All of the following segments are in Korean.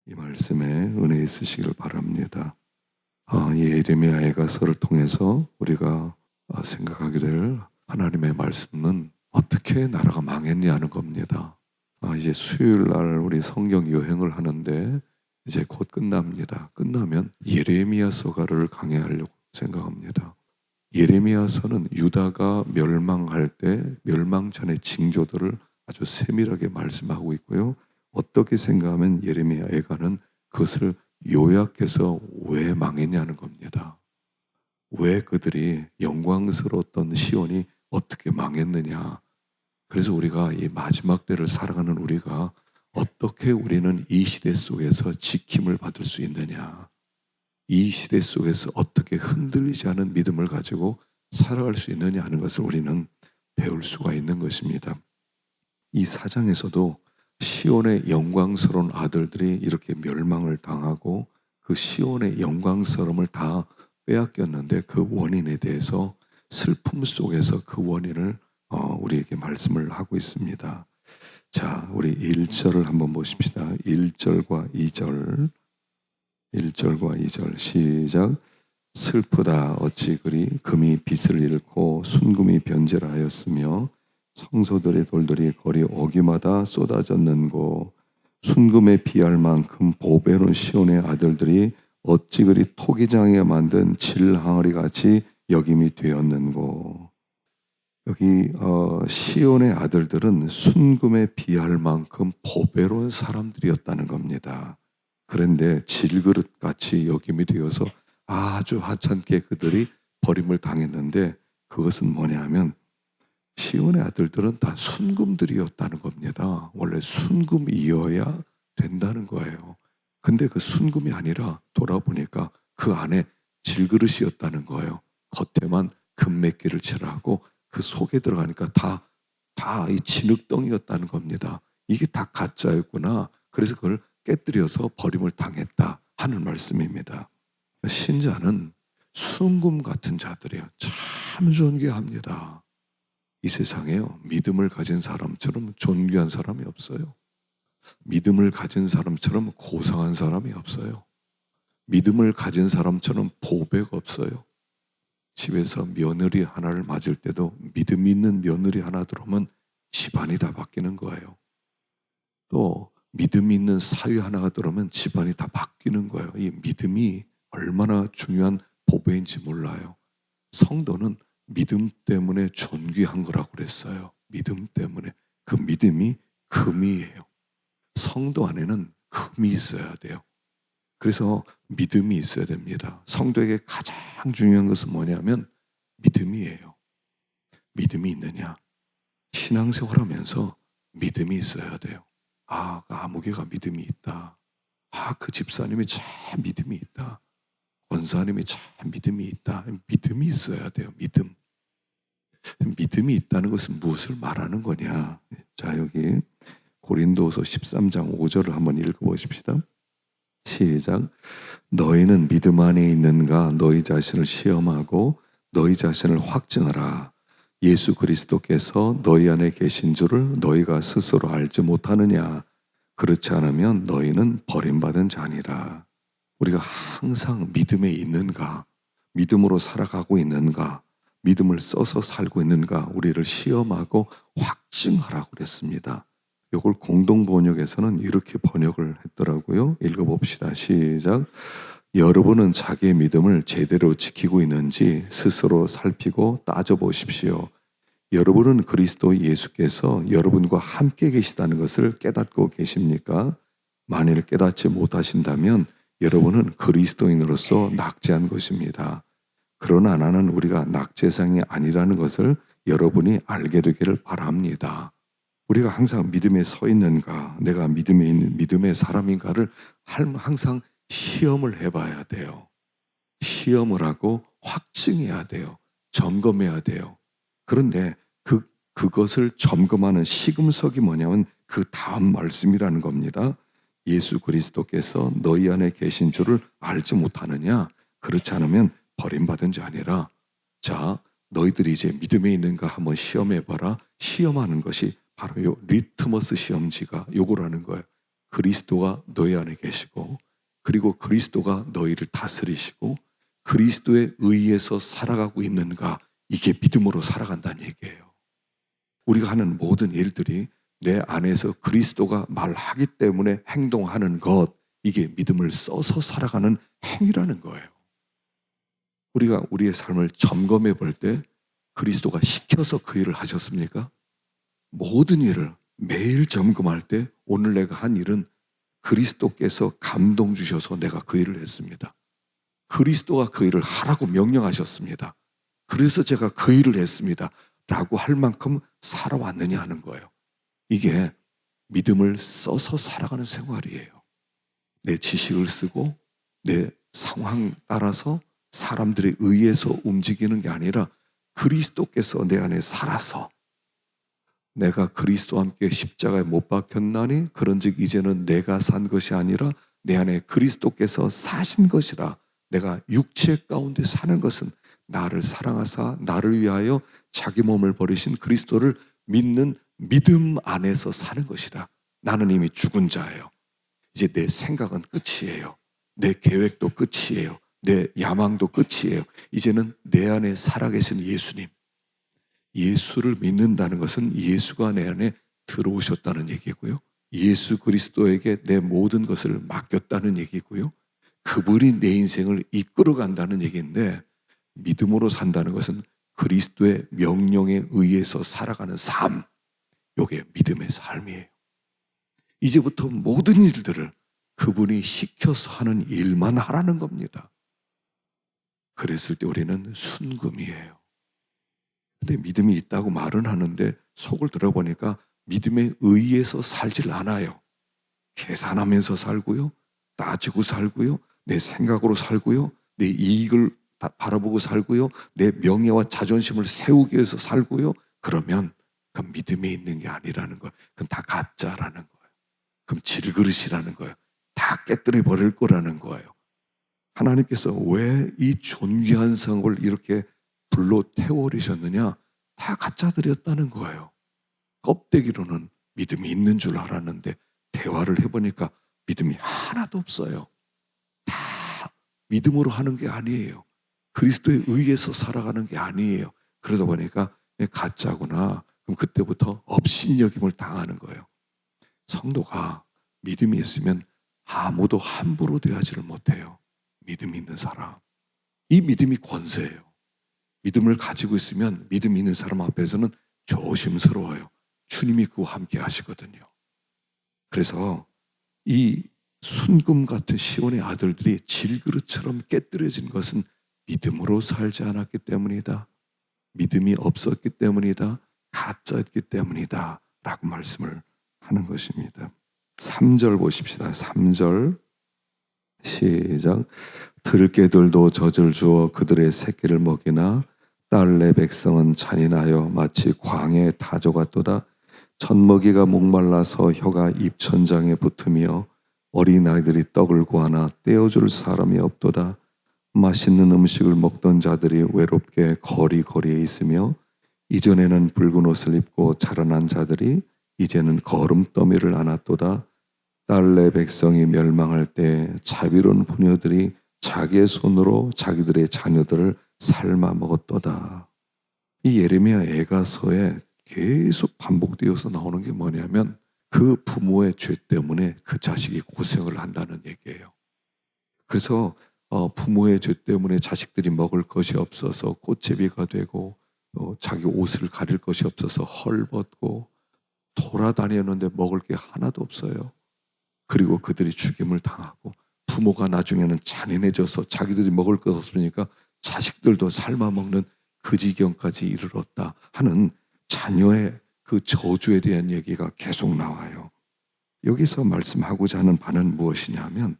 이 말씀에 은혜 있으시기를 바랍니다. 예레미야서를 통해서 우리가 생각하게 될 하나님의 말씀은 어떻게 나라가 망했냐는 겁니다. 이제 수요일 날 우리 성경 여행을 하는데 이제 곧 끝납니다. 끝나면 예레미야서가를 강해하려고 생각합니다. 예레미야서는 유다가 멸망할 때 멸망 전의 징조들을 아주 세밀하게 말씀하고 있고요. 어떻게 생각하면 예레미야 애가는 그것을 요약해서 왜 망했냐는 겁니다. 왜 그들이 영광스러웠던 시온이 어떻게 망했느냐. 그래서 우리가 이 마지막 때를 살아가는 우리가 어떻게 우리는 이 시대 속에서 지킴을 받을 수 있느냐. 이 시대 속에서 어떻게 흔들리지 않은 믿음을 가지고 살아갈 수 있느냐 하는 것을 우리는 배울 수가 있는 것입니다. 이 사장에서도 시온의 영광스러운 아들들이 이렇게 멸망을 당하고 그 시온의 영광스러움을 다 빼앗겼는데 그 원인에 대해서 슬픔 속에서 그 원인을 우리에게 말씀을 하고 있습니다. 자, 우리 1절을 한번 보십시다. 1절과 2절 1절과 2절 시작. 슬프다 어찌 그리 금이 빛을 잃고 순금이 변질하였으며 성소들의 돌들이 거리 어귀마다 쏟아졌는고 순금에 비할 만큼 보배로운 시온의 아들들이 어찌 그리 토기장에 만든 질항아리 같이 여김이 되었는고. 여기 시온의 아들들은 순금에 비할 만큼 보배로운 사람들이었다는 겁니다. 그런데 질그릇 같이 여김이 되어서 아주 하찮게 그들이 버림을 당했는데 그것은 뭐냐면 시온의 아들들은 다 순금들이었다는 겁니다. 원래 순금이어야 된다는 거예요. 근데 그 순금이 아니라 돌아보니까 그 안에 질그릇이었다는 거예요. 겉에만 금메기를 칠하고 그 속에 들어가니까 다 이 진흙덩이였다는 겁니다. 이게 다 가짜였구나. 그래서 그걸 깨뜨려서 버림을 당했다 하는 말씀입니다. 신자는 순금 같은 자들이에요. 참 존귀합니다. 이 세상에요, 믿음을 가진 사람처럼 존귀한 사람이 없어요. 믿음을 가진 사람처럼 고상한 사람이 없어요. 믿음을 가진 사람처럼 보배가 없어요. 집에서 며느리 하나를 맞을 때도 믿음 있는 며느리 하나 들어오면 집안이 다 바뀌는 거예요. 또 믿음 있는 사위 하나가 들어오면 집안이 다 바뀌는 거예요. 이 믿음이 얼마나 중요한 보배인지 몰라요. 성도는 믿음 때문에 존귀한 거라고 그랬어요. 믿음 때문에. 그 믿음이 금이에요. 성도 안에는 금이 있어야 돼요. 그래서 믿음이 있어야 됩니다. 성도에게 가장 중요한 것은 뭐냐면 믿음이에요. 믿음이 있느냐? 신앙생활하면서 믿음이 있어야 돼요. 그 아무개가 믿음이 있다. 그 집사님이 참 믿음이 있다. 권사님이 참 믿음이 있다. 믿음이 있어야 돼요. 믿음. 믿음이 있다는 것은 무엇을 말하는 거냐? 자, 여기 고린도서 13장 5절을 한번 읽어보십시다. 시작. 너희는 믿음 안에 있는가? 너희 자신을 시험하고 너희 자신을 확증하라. 예수 그리스도께서 너희 안에 계신 줄을 너희가 스스로 알지 못하느냐? 그렇지 않으면 너희는 버림받은 자니라. 우리가 항상 믿음에 있는가? 믿음으로 살아가고 있는가? 믿음을 써서 살고 있는가? 우리를 시험하고 확증하라고 그랬습니다. 이걸 공동번역에서는 이렇게 번역을 했더라고요. 읽어봅시다. 시작. 여러분은 자기의 믿음을 제대로 지키고 있는지 스스로 살피고 따져보십시오. 여러분은 그리스도 예수께서 여러분과 함께 계시다는 것을 깨닫고 계십니까? 만일 깨닫지 못하신다면 여러분은 그리스도인으로서 낙제한 것입니다. 그러나 나는 우리가 낙제상이 아니라는 것을 여러분이 알게 되기를 바랍니다. 우리가 항상 믿음에 서 있는가, 내가 믿음에 있는 믿음의 사람인가를 항상 시험을 해봐야 돼요. 시험을 하고 확증해야 돼요. 점검해야 돼요. 그런데 그것을 점검하는 시금석이 뭐냐면 그 다음 말씀이라는 겁니다. 예수 그리스도께서 너희 안에 계신 줄을 알지 못하느냐? 그렇지 않으면 버림받은 자 아니라, 자, 너희들이 이제 믿음에 있는가 한번 시험해봐라. 시험하는 것이 바로 요 리트머스 시험지가 요거라는 거예요. 그리스도가 너희 안에 계시고 그리고 그리스도가 너희를 다스리시고 그리스도에 의해서 살아가고 있는가, 이게 믿음으로 살아간다는 얘기예요. 우리가 하는 모든 일들이 내 안에서 그리스도가 말하기 때문에 행동하는 것, 이게 믿음을 써서 살아가는 행위라는 거예요. 우리가 우리의 삶을 점검해 볼 때 그리스도가 시켜서 그 일을 하셨습니까? 모든 일을 매일 점검할 때 오늘 내가 한 일은 그리스도께서 감동 주셔서 내가 그 일을 했습니다. 그리스도가 그 일을 하라고 명령하셨습니다. 그래서 제가 그 일을 했습니다. 라고 할 만큼 살아왔느냐 하는 거예요. 이게 믿음을 써서 살아가는 생활이에요. 내 지식을 쓰고 내 상황 따라서 사람들에 의해서 움직이는 게 아니라 그리스도께서 내 안에 살아서 내가 그리스도와 함께 십자가에 못 박혔나니 그런즉 이제는 내가 산 것이 아니라 내 안에 그리스도께서 사신 것이라. 내가 육체 가운데 사는 것은 나를 사랑하사 나를 위하여 자기 몸을 버리신 그리스도를 믿는 믿음 안에서 사는 것이라. 나는 이미 죽은 자예요. 이제 내 생각은 끝이에요. 내 계획도 끝이에요. 내 야망도 끝이에요. 이제는 내 안에 살아계신 예수님, 예수를 믿는다는 것은 예수가 내 안에 들어오셨다는 얘기고요. 예수 그리스도에게 내 모든 것을 맡겼다는 얘기고요. 그분이 내 인생을 이끌어간다는 얘기인데, 믿음으로 산다는 것은 그리스도의 명령에 의해서 살아가는 삶, 이게 믿음의 삶이에요. 이제부터 모든 일들을 그분이 시켜서 하는 일만 하라는 겁니다. 그랬을 때 우리는 순금이에요. 근데 믿음이 있다고 말은 하는데 속을 들어보니까 믿음에 의해서 살질 않아요. 계산하면서 살고요, 따지고 살고요, 내 생각으로 살고요, 내 이익을 바라보고 살고요, 내 명예와 자존심을 세우기 위해서 살고요. 그러면 그건 믿음이 있는 게 아니라는 거예요. 그건 다 가짜라는 거예요. 그럼 질그릇이라는 거예요. 다 깨뜨려 버릴 거라는 거예요. 하나님께서 왜 이 존귀한 성을 이렇게 불로 태워버리셨느냐? 다 가짜들이었다는 거예요. 껍데기로는 믿음이 있는 줄 알았는데 대화를 해보니까 믿음이 하나도 없어요. 다 믿음으로 하는 게 아니에요. 그리스도에 의해서 살아가는 게 아니에요. 그러다 보니까 가짜구나. 그럼 그때부터 업신여김을 당하는 거예요. 성도가 믿음이 있으면 아무도 함부로 대하지를 못해요. 믿음이 있는 사람. 이 믿음이 권세예요. 믿음을 가지고 있으면 믿음이 있는 사람 앞에서는 조심스러워요. 주님이 그와 함께 하시거든요. 그래서 이 순금 같은 시온의 아들들이 질그릇처럼 깨뜨려진 것은 믿음으로 살지 않았기 때문이다. 믿음이 없었기 때문이다. 가짜였기 때문이다. 라고 말씀을 하는 것입니다. 3절 보십시다. 3절 시작. 들깨들도 젖을 주어 그들의 새끼를 먹이나 딸 내 백성은 잔인하여 마치 광에 타조 같도다. 젖먹이가 목말라서 혀가 입천장에 붙으며 어린아이들이 떡을 구하나 떼어줄 사람이 없도다. 맛있는 음식을 먹던 자들이 외롭게 거리거리에 있으며 이전에는 붉은 옷을 입고 자라난 자들이 이제는 거름더미를 안았도다. 딸 내 백성이 멸망할 때 자비로운 부녀들이 자기의 손으로 자기들의 자녀들을 삶아 먹었도다. 이 예레미야 애가서에 계속 반복되어서 나오는 게 뭐냐면 그 부모의 죄 때문에 그 자식이 고생을 한다는 얘기예요. 그래서 부모의 죄 때문에 자식들이 먹을 것이 없어서 꽃제비가 되고 자기 옷을 가릴 것이 없어서 헐벗고 돌아다녔는데 먹을 게 하나도 없어요. 그리고 그들이 죽임을 당하고 부모가 나중에는 잔인해져서 자기들이 먹을 것 없으니까 자식들도 삶아 먹는 그 지경까지 이르렀다 하는 자녀의 그 저주에 대한 얘기가 계속 나와요. 여기서 말씀하고자 하는 바는 무엇이냐면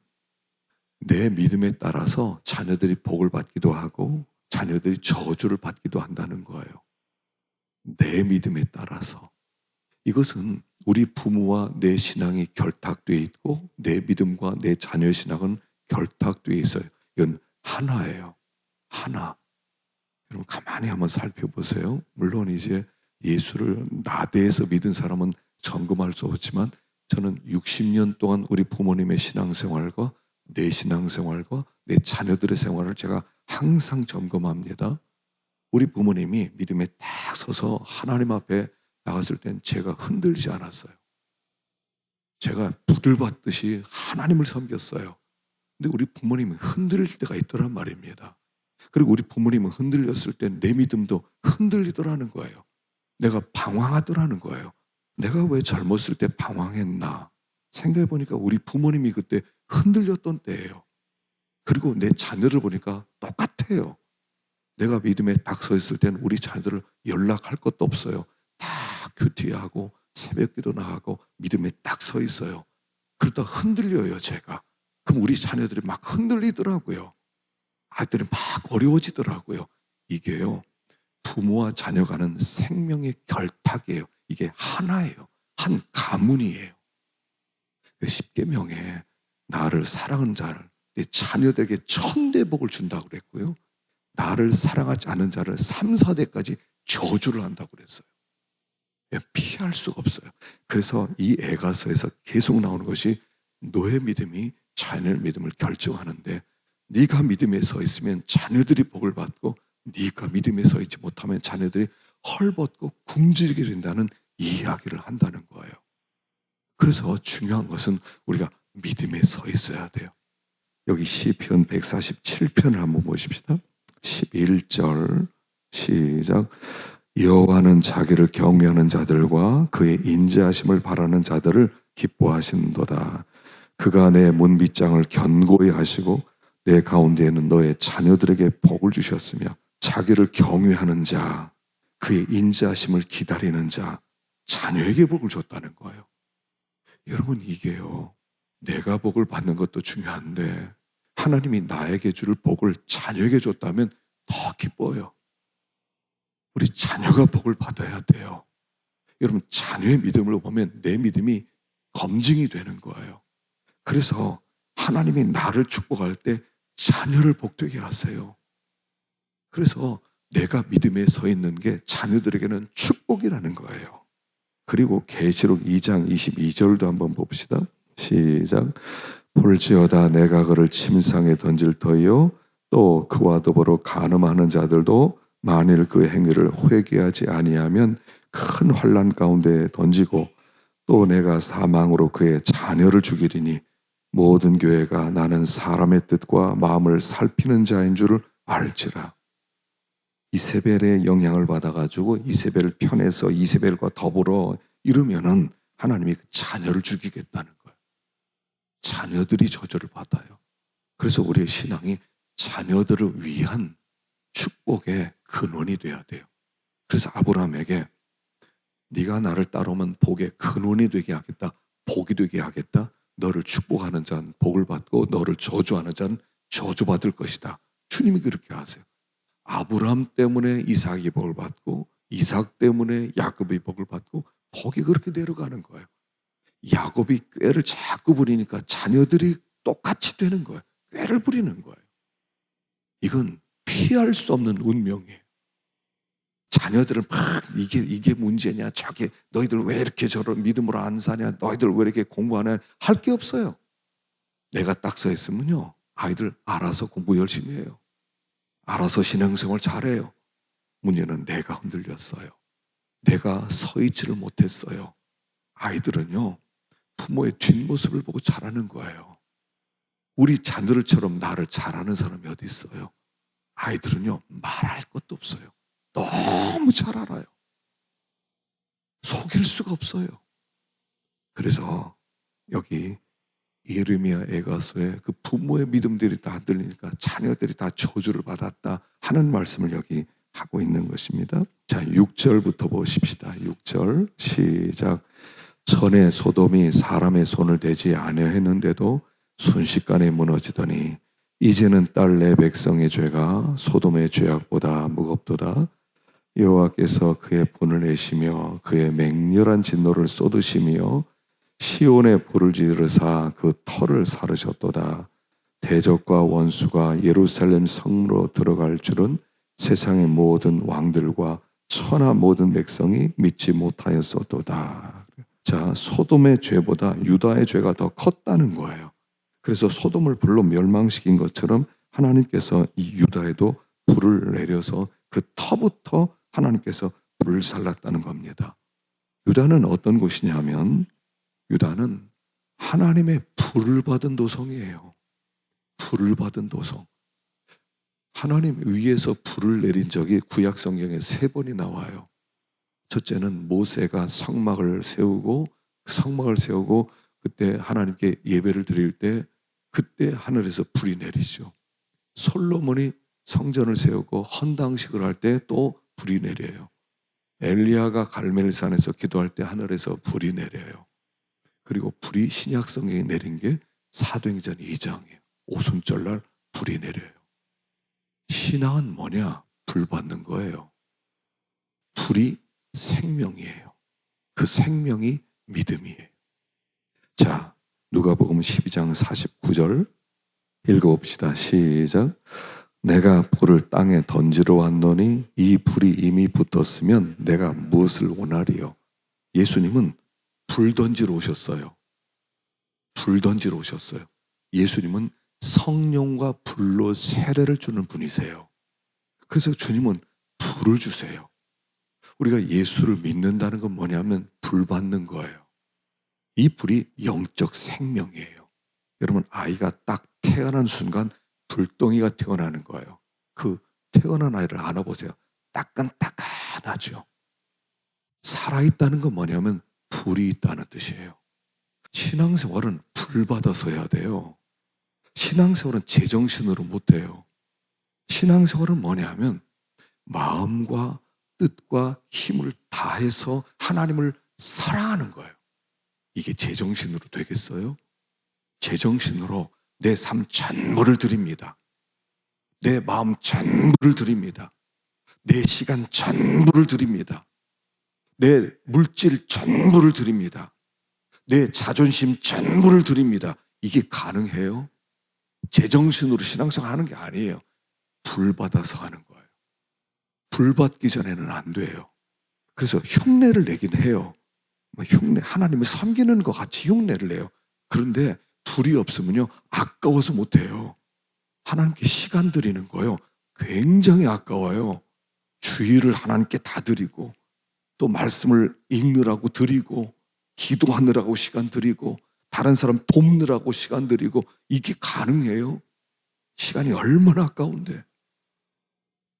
내 믿음에 따라서 자녀들이 복을 받기도 하고 자녀들이 저주를 받기도 한다는 거예요. 내 믿음에 따라서. 이것은 우리 부모와 내 신앙이 결탁되어 있고 내 믿음과 내 자녀의 신앙은 결탁되어 있어요. 이건 하나예요. 하나. 여러분 가만히 한번 살펴보세요. 물론 이제 예수를 나대해서 믿은 사람은 점검할 수 없지만 저는 60년 동안 우리 부모님의 신앙생활과 내 신앙생활과 내 자녀들의 생활을 제가 항상 점검합니다. 우리 부모님이 믿음에 딱 서서 하나님 앞에 나갔을 땐 제가 흔들지 않았어요. 제가 불을 받듯이 하나님을 섬겼어요. 근데 우리 부모님은 흔들릴 때가 있더란 말입니다. 그리고 우리 부모님은 흔들렸을 때 내 믿음도 흔들리더라는 거예요. 내가 방황하더라는 거예요. 내가 왜 젊었을 때 방황했나? 생각해보니까 우리 부모님이 그때 흔들렸던 때예요. 그리고 내 자녀를 보니까 똑같아요. 내가 믿음에 딱 서 있을 때는 우리 자녀들을 연락할 것도 없어요. 다 큐티하고 새벽기도 나가고 믿음에 딱 서 있어요. 그러다 흔들려요, 제가. 그럼 우리 자녀들이 막 흔들리더라고요. 아이들이 막 어려워지더라고요. 이게요, 부모와 자녀가는 생명의 결탁이에요. 이게 하나예요. 한 가문이에요. 십계명에 나를 사랑하는 자를 내 자녀들에게 천대복을 준다고 그랬고요. 나를 사랑하지 않는 자를 3, 4대까지 저주를 한다고 그랬어요. 피할 수가 없어요. 그래서 이 에가서에서 계속 나오는 것이 너의 믿음이 자녀의 믿음을 결정하는데, 네가 믿음에 서 있으면 자녀들이 복을 받고 네가 믿음에 서 있지 못하면 자녀들이 헐벗고 굶주리게 된다는 이야기를 한다는 거예요. 그래서 중요한 것은 우리가 믿음에 서 있어야 돼요. 여기 시편 147편을 한번 보십시다. 11절 시작. 여호와는 자기를 경외하는 자들과 그의 인자하심을 바라는 자들을 기뻐하시는도다. 그가 내 문빗장을 견고히 하시고 내 가운데에는 너의 자녀들에게 복을 주셨으며, 자기를 경외하는 자, 그의 인자하심을 기다리는 자, 자녀에게 복을 줬다는 거예요. 여러분, 이게요, 내가 복을 받는 것도 중요한데 하나님이 나에게 줄 복을 자녀에게 줬다면 더 기뻐요. 우리 자녀가 복을 받아야 돼요. 여러분, 자녀의 믿음을 보면 내 믿음이 검증이 되는 거예요. 그래서 하나님이 나를 축복할 때 자녀를 복되게 하세요. 그래서 내가 믿음에 서 있는 게 자녀들에게는 축복이라는 거예요. 그리고 계시록 2장 22절도 한번 봅시다. 시작. 볼지어다 내가 그를 침상에 던질 터이요 또 그와 더불어 간음하는 자들도 만일 그 행위를 회개하지 아니하면 큰 환난 가운데 던지고, 또 내가 사망으로 그의 자녀를 죽이리니 모든 교회가 나는 사람의 뜻과 마음을 살피는 자인 줄을 알지라. 이세벨의 영향을 받아가지고 이세벨 편에서 이세벨과 더불어 이러면은 하나님이 그 자녀를 죽이겠다는 거예요. 자녀들이 저주를 받아요. 그래서 우리의 신앙이 자녀들을 위한 축복의 근원이 돼야 돼요. 그래서 아브라함에게 네가 나를 따르면 복의 근원이 되게 하겠다, 복이 되게 하겠다. 너를 축복하는 자는 복을 받고 너를 저주하는 자는 저주받을 것이다. 주님이 그렇게 하세요. 아브라함 때문에 이삭이 복을 받고 이삭 때문에 야곱이 복을 받고 복이 그렇게 내려가는 거예요. 야곱이 꾀를 자꾸 부리니까 자녀들이 똑같이 되는 거예요. 꾀를 부리는 거예요. 이건 피할 수 없는 운명이에요. 자녀들은 막 이게 문제냐, 저게 너희들 왜 이렇게 저런 믿음으로 안 사냐, 너희들 왜 이렇게 공부 안 해, 할 게 없어요. 내가 딱 서 있으면요, 아이들 알아서 공부 열심히 해요. 알아서 신앙생활 잘해요. 문제는 내가 흔들렸어요. 내가 서 있지를 못했어요. 아이들은요, 부모의 뒷모습을 보고 자라는 거예요. 우리 자녀들처럼 나를 잘하는 사람이 어디 있어요? 아이들은요, 말할 것도 없어요. 너무 잘 알아요. 속일 수가 없어요. 그래서 여기 예레미야 에가서에 그 부모의 믿음들이 다 들리니까 자녀들이 다 저주를 받았다 하는 말씀을 여기 하고 있는 것입니다. 자, 6절부터 보십시다. 6절 시작. 전에 소돔이 사람의 손을 대지 아니했는데도 순식간에 무너지더니 이제는 딸 내 백성의 죄가 소돔의 죄악보다 무겁도다. 여호와께서 그의 분을 내시며 그의 맹렬한 진노를 쏟으시며 시온에 불을 지르사 그 터를 사르셨도다. 대적과 원수가 예루살렘 성으로 들어갈 줄은 세상의 모든 왕들과 천하 모든 백성이 믿지 못하였었도다. 자, 소돔의 죄보다 유다의 죄가 더 컸다는 거예요. 그래서 소돔을 불로 멸망시킨 것처럼 하나님께서 이 유다에도 불을 내려서 그 터부터 하나님께서 불을 살랐다는 겁니다. 유다는 어떤 곳이냐면 유다는 하나님의 불을 받은 도성이에요. 불을 받은 도성. 하나님 위에서 불을 내린 적이 구약 성경에 3번이 나와요. 첫째는 모세가 성막을 세우고 그때 하나님께 예배를 드릴 때 그때 하늘에서 불이 내리죠. 솔로몬이 성전을 세우고 헌당식을 할 때 또 불이 내려요. 엘리야가 갈멜산에서 기도할 때 하늘에서 불이 내려요. 그리고 불이 신약 성경에 내린 게 사도행전 2장이에요. 오순절날 불이 내려요. 신앙은 뭐냐? 불 받는 거예요. 불이 생명이에요. 그 생명이 믿음이에요. 자, 누가복음 12장 49절 읽어봅시다. 시작. 내가 불을 땅에 던지러 왔노니 이 불이 이미 붙었으면 내가 무엇을 원하리요? 예수님은 불 던지러 오셨어요. 불 던지러 오셨어요. 예수님은 성령과 불로 세례를 주는 분이세요. 그래서 주님은 불을 주세요. 우리가 예수를 믿는다는 건 뭐냐면 불 받는 거예요. 이 불이 영적 생명이에요. 여러분, 아이가 딱 태어난 순간 불덩이가 태어나는 거예요. 그 태어난 아이를 안아보세요. 따끈따끈하죠. 살아있다는 건 뭐냐면 불이 있다는 뜻이에요. 신앙생활은 불 받아서 해야 돼요. 신앙생활은 제정신으로 못해요. 신앙생활은 뭐냐면 마음과 뜻과 힘을 다해서 하나님을 사랑하는 거예요. 이게 제정신으로 되겠어요? 제정신으로 내 삶 전부를 드립니다. 내 마음 전부를 드립니다. 내 시간 전부를 드립니다. 내 물질 전부를 드립니다. 내 자존심 전부를 드립니다. 이게 가능해요? 제정신으로 신앙생활 하는 게 아니에요. 불 받아서 하는 거예요. 불 받기 전에는 안 돼요. 그래서 흉내를 내긴 해요. 흉내, 하나님을 섬기는 것 같이 흉내를 내요. 그런데 불이 없으면요, 아까워서 못해요. 하나님께 시간 드리는 거예요. 굉장히 아까워요. 주의를 하나님께 다 드리고, 또 말씀을 읽느라고 드리고, 기도하느라고 시간 드리고, 다른 사람 돕느라고 시간 드리고, 이게 가능해요? 시간이 얼마나 아까운데.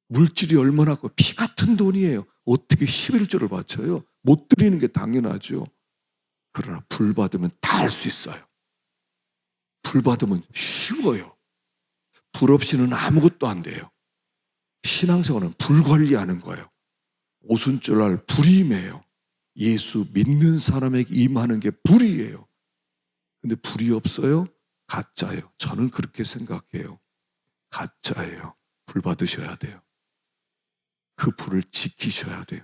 물질이 얼마나 아까워. 피 같은 돈이에요. 어떻게 11조를 바쳐요? 못 드리는 게 당연하죠. 그러나 불 받으면 다 할 수 있어요. 불 받으면 쉬워요. 불 없이는 아무것도 안 돼요. 신앙생활은 불 관리하는 거예요. 오순절날 불이 임해요. 예수 믿는 사람에게 임하는 게 불이에요. 근데 불이 없어요? 가짜예요. 저는 그렇게 생각해요. 가짜예요. 불 받으셔야 돼요. 그 불을 지키셔야 돼요.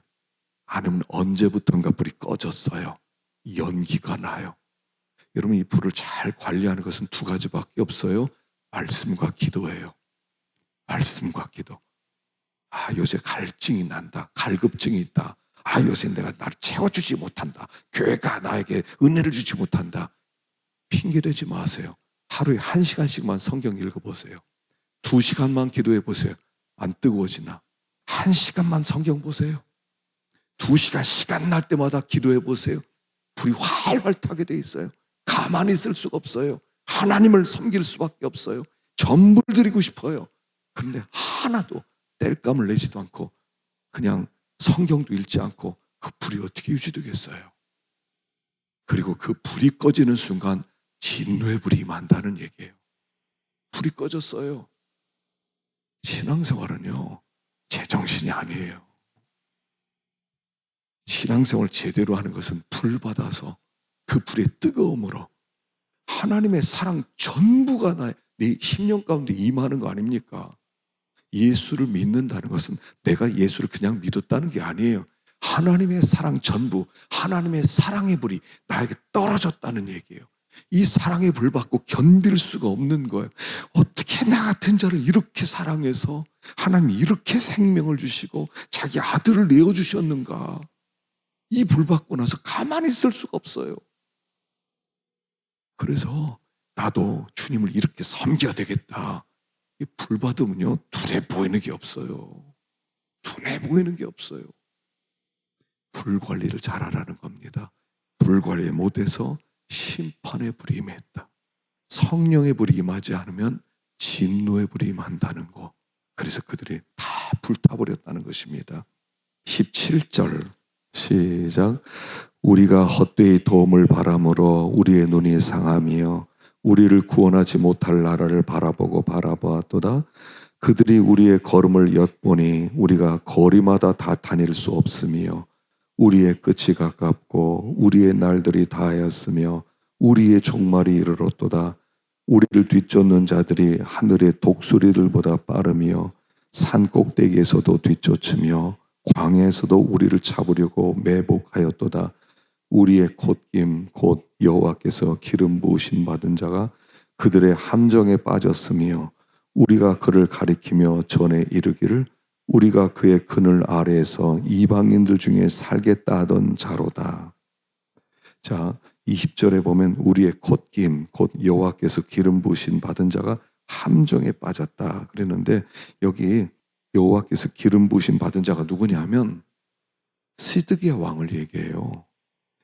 아니면 언제부턴가 불이 꺼졌어요. 연기가 나요. 여러분, 이 불을 잘 관리하는 것은 2가지밖에 없어요. 말씀과 기도예요. 말씀과 기도. 아, 요새 갈증이 난다. 갈급증이 있다. 아, 요새 내가 나를 채워주지 못한다. 교회가 나에게 은혜를 주지 못한다. 핑계대지 마세요. 하루에 1시간씩만 성경 읽어보세요. 2시간만 기도해 보세요. 안 뜨거워지나? 1시간만 성경 보세요. 2시간 시간 날 때마다 기도해 보세요. 불이 활활 타게 돼 있어요. 가만히 있을 수가 없어요. 하나님을 섬길 수밖에 없어요. 전부를 드리고 싶어요. 그런데 하나도 뗄감을 내지도 않고 그냥 성경도 읽지 않고 그 불이 어떻게 유지되겠어요? 그리고 그 불이 꺼지는 순간 진노의 불이 임한다는 얘기예요. 불이 꺼졌어요. 신앙생활은요, 제정신이 아니에요. 신앙생활을 제대로 하는 것은 불 받아서 그 불의 뜨거움으로 하나님의 사랑 전부가 내 심령 가운데 임하는 거 아닙니까? 예수를 믿는다는 것은 내가 예수를 그냥 믿었다는 게 아니에요. 하나님의 사랑 전부, 하나님의 사랑의 불이 나에게 떨어졌다는 얘기예요. 이 사랑의 불 받고 견딜 수가 없는 거예요. 어떻게 나 같은 자를 이렇게 사랑해서 하나님이 이렇게 생명을 주시고 자기 아들을 내어주셨는가? 이 불 받고 나서 가만히 있을 수가 없어요. 그래서 나도 주님을 이렇게 섬겨야 되겠다. 이 불 받으면요, 눈에 보이는 게 없어요. 눈에 보이는 게 없어요. 불 관리를 잘하라는 겁니다. 불 관리 못해서 심판의 불이 임했다. 성령의 불이 임하지 않으면 진노의 불이 임한다는 거. 그래서 그들이 다 불타버렸다는 것입니다. 17절 시작. 우리가 헛되이 도움을 바람으로 우리의 눈이 상하며 우리를 구원하지 못할 나라를 바라보고 바라보았도다. 그들이 우리의 걸음을 엿보니 우리가 거리마다 다 다닐 수 없으며 우리의 끝이 가깝고 우리의 날들이 다하였으며 우리의 종말이 이르렀도다. 우리를 뒤쫓는 자들이 하늘의 독수리들보다 빠르며 산 꼭대기에서도 뒤쫓으며 광야에서도 우리를 잡으려고 매복하였도다. 우리의 콧김 곧 여호와께서 기름 부으심 받은 자가 그들의 함정에 빠졌으며 우리가 그를 가리키며 전에 이르기를 우리가 그의 그늘 아래에서 이방인들 중에 살겠다 하던 자로다. 자, 20절에 보면 우리의 콧김 곧 여호와께서 기름 부으심 받은 자가 함정에 빠졌다 그랬는데, 여기 여호와께서 기름 부으심 받은 자가 누구냐면 시드기야 왕을 얘기해요.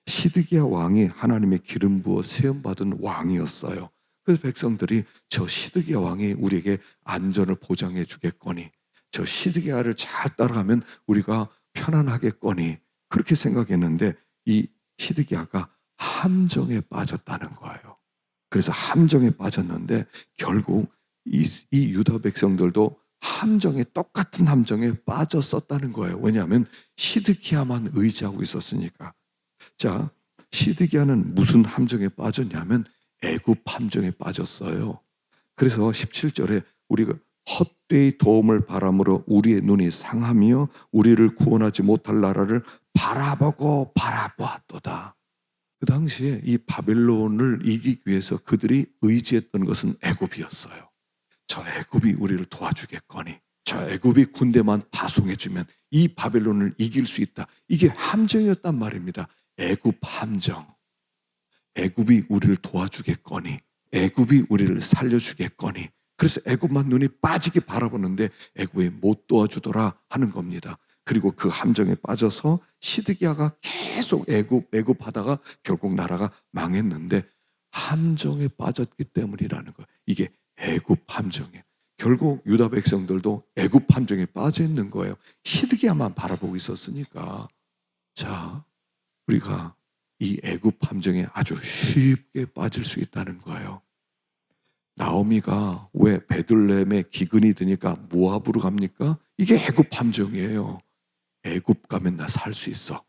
시드기야 왕이 하나님의 기름 부어 세움 받은 왕이었어요. 그래서 백성들이 저 시드기야 왕이 우리에게 안전을 보장해 주겠거니, 저 시드기야를 잘 따라가면 우리가 편안하겠거니, 그렇게 생각했는데 이 시드기야가 함정에 빠졌다는 거예요. 그래서 함정에 빠졌는데 결국 이 유다 백성들도 함정에, 똑같은 함정에 빠졌었다는 거예요. 왜냐하면 시드기야만 의지하고 있었으니까. 자, 시드기야는 무슨 함정에 빠졌냐면 애굽 함정에 빠졌어요. 그래서 17절에 우리가 헛되이 도움을 바람으로 우리의 눈이 상하며 우리를 구원하지 못할 나라를 바라보고 바라보았도다. 그 당시에 이 바벨론을 이기기 위해서 그들이 의지했던 것은 애굽이었어요. 저 애굽이 우리를 도와주겠거니, 저 애굽이 군대만 파송해주면 이 바벨론을 이길 수 있다. 이게 함정이었단 말입니다. 애굽 함정. 애굽이 우리를 도와주겠거니, 애굽이 우리를 살려주겠거니. 그래서 애굽만 눈이 빠지게 바라보는데 애굽이 못 도와주더라 하는 겁니다. 그리고 그 함정에 빠져서 시드기야가 계속 애굽 하다가 결국 나라가 망했는데 함정에 빠졌기 때문이라는 거예요. 이게 애굽 함정이에요. 결국 유다 백성들도 애굽 함정에 빠져 있는 거예요. 시드기야만 바라보고 있었으니까. 자, 우리가 이 애굽 함정에 아주 쉽게 빠질 수 있다는 거예요. 나오미가 왜 베들레헴에 기근이 드니까 모압으로 갑니까? 이게 애굽 함정이에요. 애굽 가면 나 살 수 있어.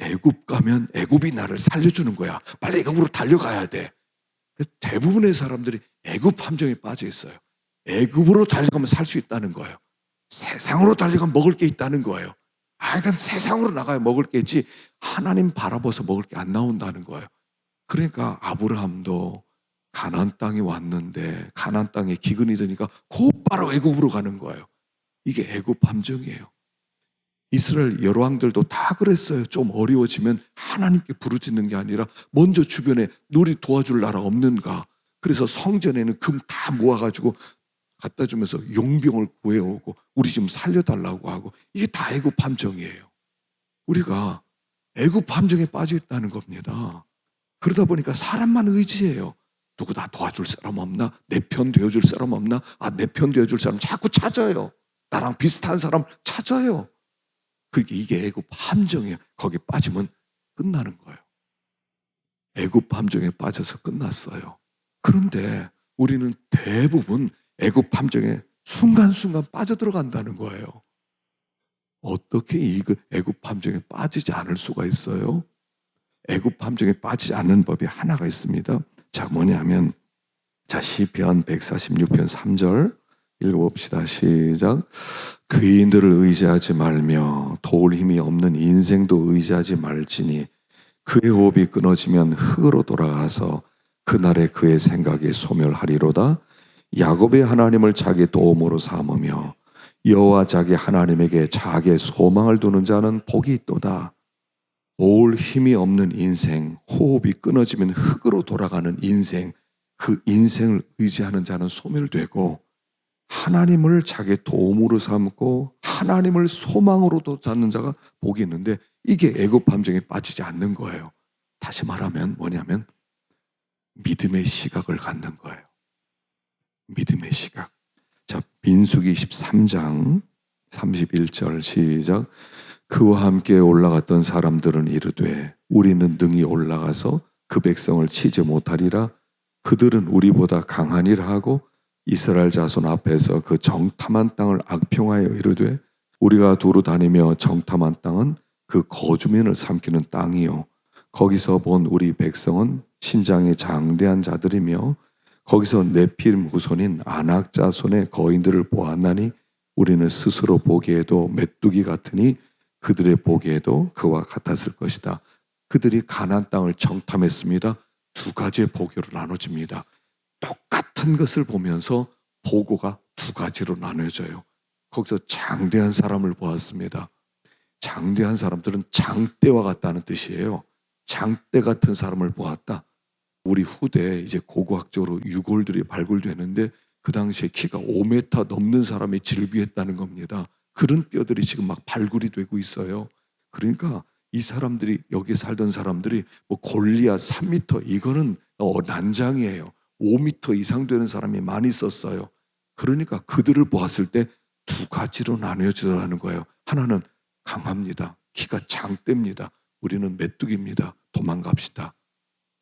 애굽 가면 애굽이 나를 살려주는 거야. 빨리 애굽으로 달려가야 돼. 대부분의 사람들이 애굽 함정에 빠져 있어요. 애굽으로 달려가면 살 수 있다는 거예요. 세상으로 달려가면 먹을 게 있다는 거예요. 그러니까 세상으로 나가야 먹을 게 있지 하나님 바라봐서 먹을 게 안 나온다는 거예요. 그러니까 아브라함도 가나안 땅에 왔는데 가나안 땅에 기근이 되니까 곧바로 애굽으로 가는 거예요. 이게 애굽 함정이에요. 이스라엘 여러 왕들도 다 그랬어요. 좀 어려워지면 하나님께 부르짖는 게 아니라 먼저 주변에 우리 도와줄 나라 없는가. 그래서 성전에는 금 다 모아가지고 갖다 주면서 용병을 구해오고 우리 좀 살려달라고 하고, 이게 다 애굽 함정이에요. 우리가 애굽 함정에 빠져 있다는 겁니다. 그러다 보니까 사람만 의지해요. 누구 나 도와줄 사람 없나? 내 편 되어줄 사람 없나? 내 편 되어줄 사람 자꾸 찾아요. 나랑 비슷한 사람 찾아요. 그러니까 이게 애굽 함정이에요. 거기 빠지면 끝나는 거예요. 애굽 함정에 빠져서 끝났어요. 그런데 우리는 대부분 애굽 함정에 순간순간 빠져들어간다는 거예요. 어떻게 이 애굽 함정에 빠지지 않을 수가 있어요? 애굽 함정에 빠지지 않는 법이 하나가 있습니다. 자, 뭐냐면, 자, 시편 146편 3절 읽어봅시다. 시작. 귀인들을 의지하지 말며 도울 힘이 없는 인생도 의지하지 말지니 그의 호흡이 끊어지면 흙으로 돌아가서 그날에 그의 생각이 소멸하리로다. 야곱의 하나님을 자기 도움으로 삼으며 여호와 자기 하나님에게 자기의 소망을 두는 자는 복이 있도다. 올 힘이 없는 인생, 호흡이 끊어지면 흙으로 돌아가는 인생, 그 인생을 의지하는 자는 소멸되고 하나님을 자기의 도움으로 삼고 하나님을 소망으로도 잡는 자가 복이 있는데 이게 애굽 함정에 빠지지 않는 거예요. 다시 말하면 뭐냐면 믿음의 시각을 갖는 거예요. 믿음의 시각. 자, 민수기 13장 31절 시작. 그와 함께 올라갔던 사람들은 이르되 우리는 능히 올라가서 그 백성을 치지 못하리라. 그들은 우리보다 강하니라 하고 이스라엘 자손 앞에서 그 정탐한 땅을 악평하여 이르되 우리가 두루 다니며 정탐한 땅은 그 거주민을 삼키는 땅이요 거기서 본 우리 백성은 신장이 장대한 자들이며 거기서 네필 후손인 아낙 자손의 거인들을 보았나니 우리는 스스로 보기에도 메뚜기 같으니 그들의 보기에도 그와 같았을 것이다. 그들이 가나안 땅을 정탐했습니다. 두 가지의 보고로 나눠집니다. 똑같은 것을 보면서 보고가 두 가지로 나눠져요. 거기서 장대한 사람을 보았습니다. 장대한 사람들은 장대와 같다는 뜻이에요. 장대 같은 사람을 보았다. 우리 후대에 이제 고고학적으로 유골들이 발굴되는데 그 당시에 키가 5m 넘는 사람이 질비했다는 겁니다. 그런 뼈들이 지금 막 발굴이 되고 있어요. 그러니까 이 사람들이 여기 살던 사람들이 뭐 골리앗 3m 이거는 난장이에요. 5m 이상 되는 사람이 많이 있었어요. 그러니까 그들을 보았을 때 두 가지로 나뉘어지더라는 거예요. 하나는 강합니다. 키가 장대입니다. 우리는 메뚜기입니다. 도망갑시다.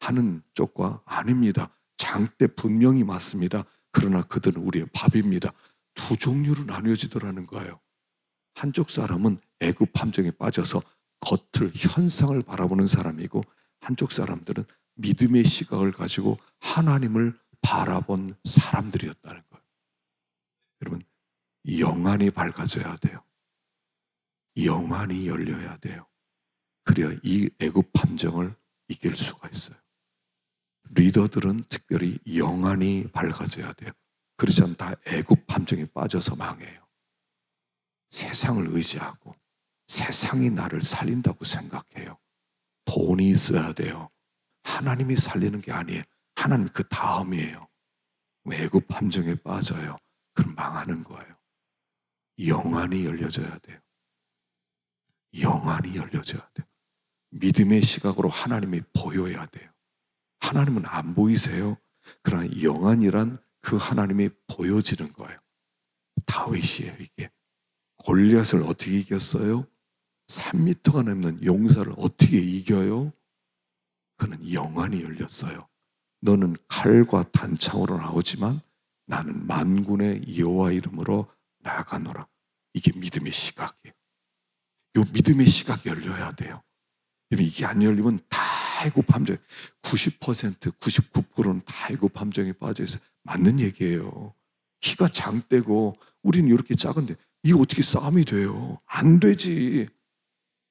하는 쪽과 아닙니다. 장대 분명히 맞습니다. 그러나 그들은 우리의 밥입니다. 두 종류로 나뉘어지더라는 거예요. 한쪽 사람은 애굽 함정에 빠져서 겉을 현상을 바라보는 사람이고 한쪽 사람들은 믿음의 시각을 가지고 하나님을 바라본 사람들이었다는 거예요. 여러분, 영안이 밝아져야 돼요. 영안이 열려야 돼요. 그래야 이 애굽 함정을 이길 수가 있어요. 리더들은 특별히 영안이 밝아져야 돼요. 그렇지 않다 애굽 함정에 빠져서 망해요. 세상을 의지하고 세상이 나를 살린다고 생각해요. 돈이 있어야 돼요. 하나님이 살리는 게 아니에요. 하나님 그 다음이에요. 애굽 함정에 빠져요. 그럼 망하는 거예요. 영안이 열려져야 돼요. 영안이 열려져야 돼요. 믿음의 시각으로 하나님이 보여야 돼요. 하나님은 안 보이세요? 그러나 영안이란 그 하나님이 보여지는 거예요. 다윗이에요, 이게. 골리앗을 어떻게 이겼어요? 3m가 넘는 용사를 어떻게 이겨요? 그는 영안이 열렸어요. 너는 칼과 단창으로 나오지만 나는 만군의 여호와 이름으로 나아가노라. 이게 믿음의 시각이에요. 이 믿음의 시각이 열려야 돼요. 이게 안 열리면 다 애굽 함정, 90%, 99%는 다 애굽 함정에 빠져 있어요. 맞는 얘기예요. 키가 장대고 우리는 이렇게 작은데 이게 어떻게 싸움이 돼요? 안 되지.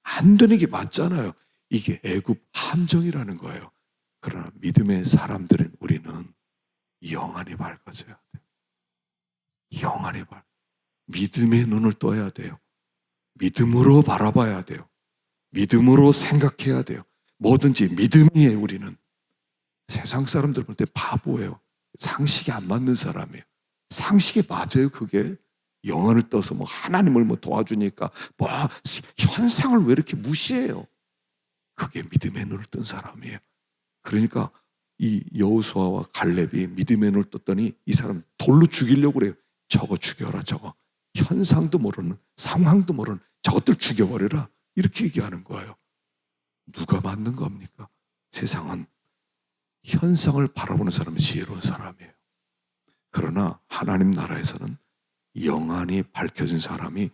안 되는 게 맞잖아요. 이게 애굽 함정이라는 거예요. 그러나 믿음의 사람들은 우리는 영안이 밝아져야 돼요. 영안이 믿음의 눈을 떠야 돼요. 믿음으로 바라봐야 돼요. 믿음으로 생각해야 돼요. 뭐든지 믿음이에요. 우리는 세상 사람들 볼 때 바보예요. 상식이 안 맞는 사람이에요. 상식이 맞아요. 그게 영혼을 떠서 뭐 하나님을 뭐 도와주니까 뭐 현상을 왜 이렇게 무시해요? 그게 믿음의 눈을 뜬 사람이에요. 그러니까 이 여호수아와 갈렙이 믿음의 눈을 떴더니 이 사람 돌로 죽이려고 그래요. 저거 죽여라. 저거 현상도 모르는 상황도 모르는 저것들 죽여버려라. 이렇게 얘기하는 거예요. 누가 맞는 겁니까? 세상은 현상을 바라보는 사람이 지혜로운 사람이에요. 그러나 하나님 나라에서는 영안이 밝혀진 사람이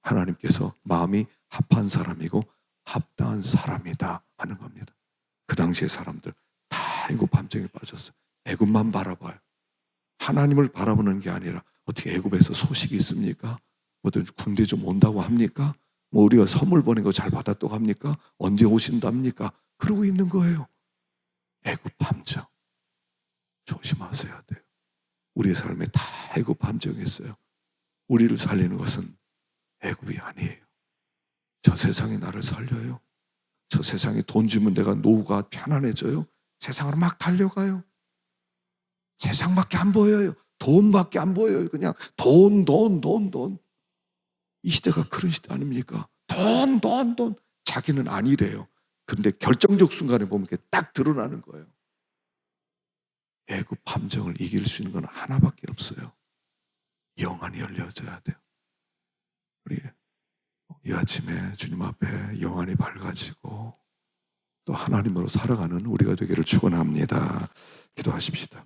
하나님께서 마음이 합한 사람이고 합당한 사람이다 하는 겁니다. 그 당시의 사람들 다 애굽 함정에 빠졌어요. 애굽만 바라봐요. 하나님을 바라보는 게 아니라 어떻게 애굽에서 소식이 있습니까? 뭐든 군대 좀 온다고 합니까? 뭐 우리가 선물 보낸 거 잘 받았다고 합니까? 언제 오신답니까? 그러고 있는 거예요. 애굽 함정. 조심하셔야 돼요. 우리의 삶에 다 애굽 함정이 있어요. 우리를 살리는 것은 애굽이 아니에요. 저 세상이 나를 살려요. 저 세상에 돈 주면 내가 노후가 편안해져요? 세상으로 막 달려가요. 세상밖에 안 보여요. 돈밖에 안 보여요. 그냥 돈, 돈, 돈, 돈. 이 시대가 그런 시대 아닙니까? 돈, 돈, 돈. 자기는 아니래요. 그런데 결정적 순간에 보면 그게 딱 드러나는 거예요. 애굽 함정을 이길 수 있는 건 하나밖에 없어요. 영안이 열려져야 돼요. 우리 이 아침에 주님 앞에 영안이 밝아지고 또 하나님으로 살아가는 우리가 되기를 축원합니다. 기도하십시다.